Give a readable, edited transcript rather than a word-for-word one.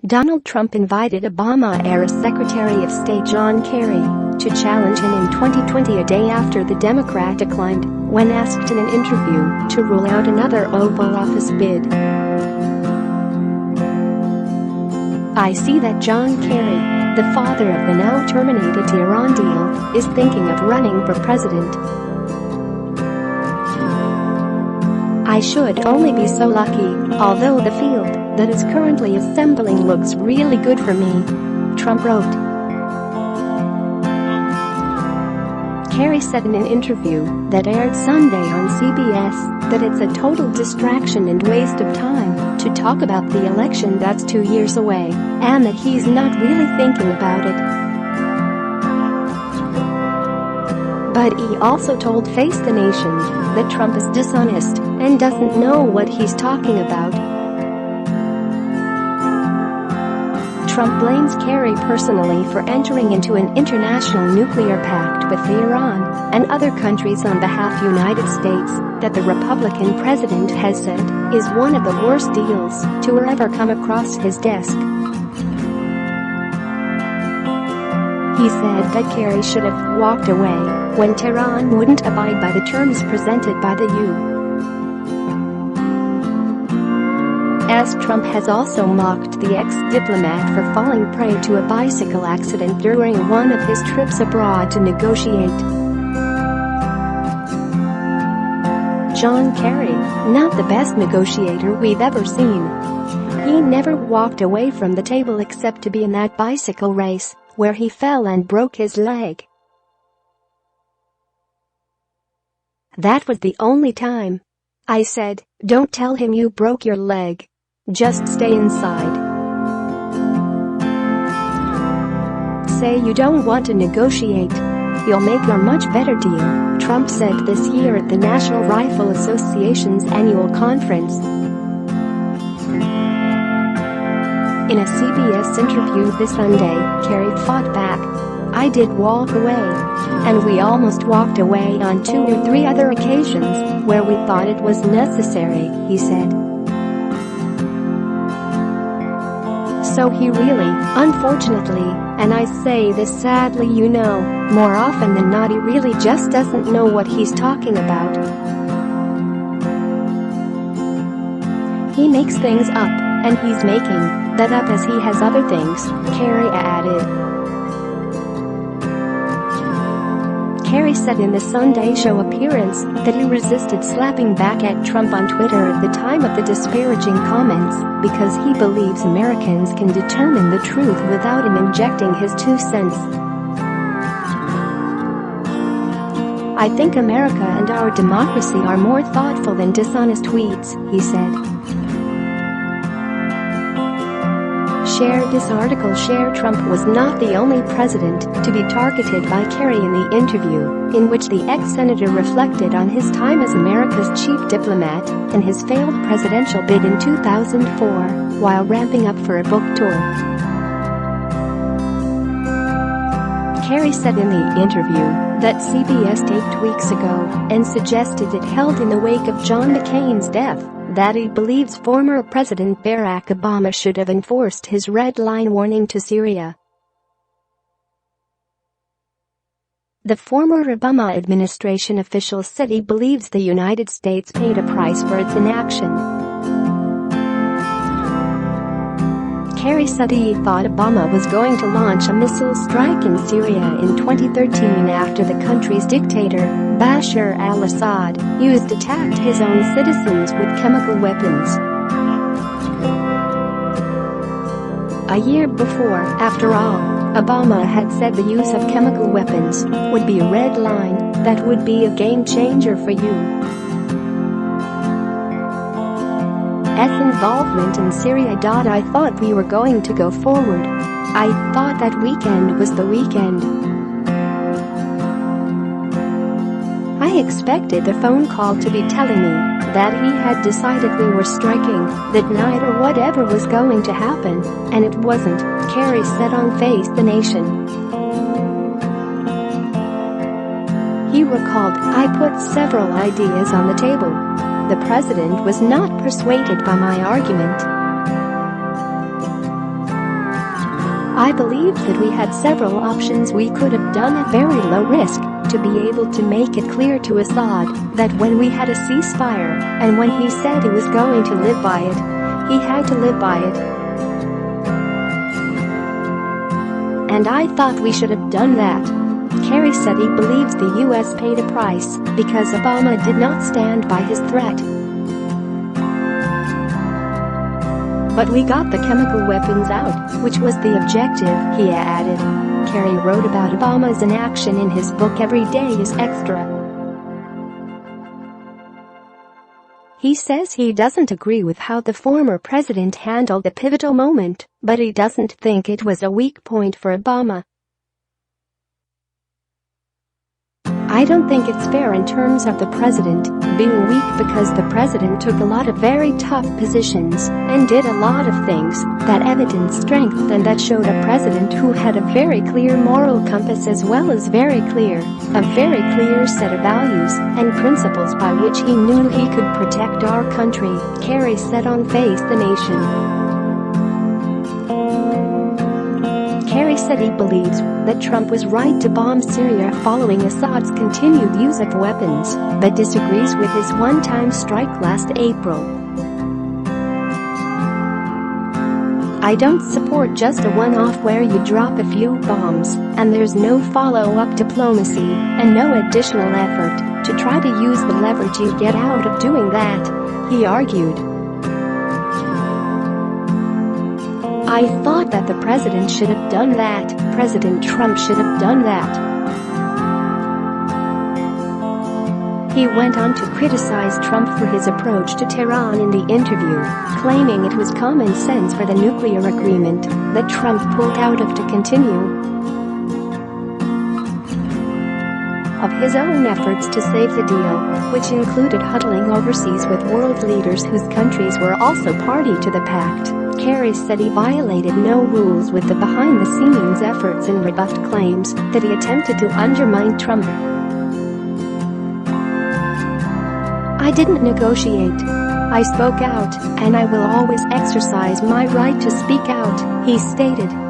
Donald Trump invited Obama-era Secretary of State John Kerry to challenge him in 2020, a day after the Democrat declined, when asked in an interview, to rule out another Oval Office bid. "I see that John Kerry, the father of the now terminated Iran deal, is thinking of running for president. I should only be so lucky, although the field that is currently assembling looks really good for me," Trump wrote. Kerry said in an interview that aired Sunday on CBS that it's a total distraction and waste of time to talk about the election that's 2 years away, and that he's not really thinking about it. But he also told Face the Nation that Trump is dishonest and doesn't know what he's talking about. Trump blames Kerry personally for entering into an international nuclear pact with Iran and other countries on behalf of the United States that the Republican president has said is one of the worst deals to ever come across his desk. He said that Kerry should have walked away when Tehran wouldn't abide by the terms presented by the U.S. Trump has also mocked the ex-diplomat for falling prey to a bicycle accident during one of his trips abroad to negotiate. John Kerry, not the best negotiator we've ever seen. He never walked away from the table except to be in that bicycle race, where he fell and broke his leg. That was the only time. I said, "Don't tell him you broke your leg. Just stay inside. Say you don't want to negotiate. You'll make a much better deal," Trump said this year at the National Rifle Association's annual conference. In a CBS interview this Sunday, Kerry fought back. "I did walk away. And we almost walked away on 2 or 3 other occasions where we thought it was necessary," he said. So he really, unfortunately, and I say this sadly, more often than not he really just doesn't know what he's talking about. He makes things up, and he's making that up as he has other things, Kerry added. Kerry said in the Sunday show appearance that he resisted slapping back at Trump on Twitter at the time of the disparaging comments because he believes Americans can determine the truth without him injecting his 2 cents. "I think America and our democracy are more thoughtful than dishonest tweets," he said. Share this article. Share Trump was not the only president to be targeted by Kerry in the interview, in which the ex-senator reflected on his time as America's chief diplomat and his failed presidential bid in 2004 while ramping up for a book tour. Kerry said in the interview that CBS taped weeks ago and suggested it held in the wake of John McCain's death that he believes former President Barack Obama should have enforced his red line warning to Syria. The former Obama administration official said he believes the United States paid a price for its inaction. Kerry said he thought Obama was going to launch a missile strike in Syria in 2013 after the country's dictator, Bashar al-Assad, attacked his own citizens with chemical weapons. A year before, after all, Obama had said the use of chemical weapons would be a red line that would be a game changer for U.S. involvement in Syria. "I thought we were going to go forward. I thought that weekend was the weekend. I expected the phone call to be telling me that he had decided we were striking that night or whatever was going to happen, and it wasn't," Kerry said on Face the Nation. He recalled, "I put several ideas on the table. The president was not persuaded by my argument. I believed that we had several options we could have done at very low risk to be able to make it clear to Assad that when we had a ceasefire and when he said he was going to live by it, he had to live by it. And I thought we should have done that. Kerry said he believes the US paid a price because Obama did not stand by his threat. But we got the chemical weapons out, which was the objective, he added. Kerry wrote about Obama's inaction in his book Every Day is Extra. He says he doesn't agree with how the former president handled the pivotal moment, but he doesn't think it was a weak point for Obama. I don't think it's fair in terms of the president being weak because the president took a lot of very tough positions and did a lot of things that evidenced strength and that showed a president who had a very clear moral compass as well as a very clear set of values and principles by which he knew he could protect our country, Kerry said on Face the Nation. Kerry said he believes that Trump was right to bomb Syria following Assad's continued use of weapons, but disagrees with his one-time strike last April. I don't support just a one-off where you drop a few bombs and there's no follow-up diplomacy and no additional effort to try to use the leverage you get out of doing that, he argued. I thought that the president should have done that. President Trump should have done that. He went on to criticize Trump for his approach to Tehran in the interview, claiming it was common sense for the nuclear agreement that Trump pulled out of to continue of his own efforts to save the deal, which included huddling overseas with world leaders whose countries were also party to the pact. Kerry said he violated no rules with the behind-the-scenes efforts and rebuffed claims that he attempted to undermine Trump. I didn't negotiate. I spoke out, and I will always exercise my right to speak out, he stated.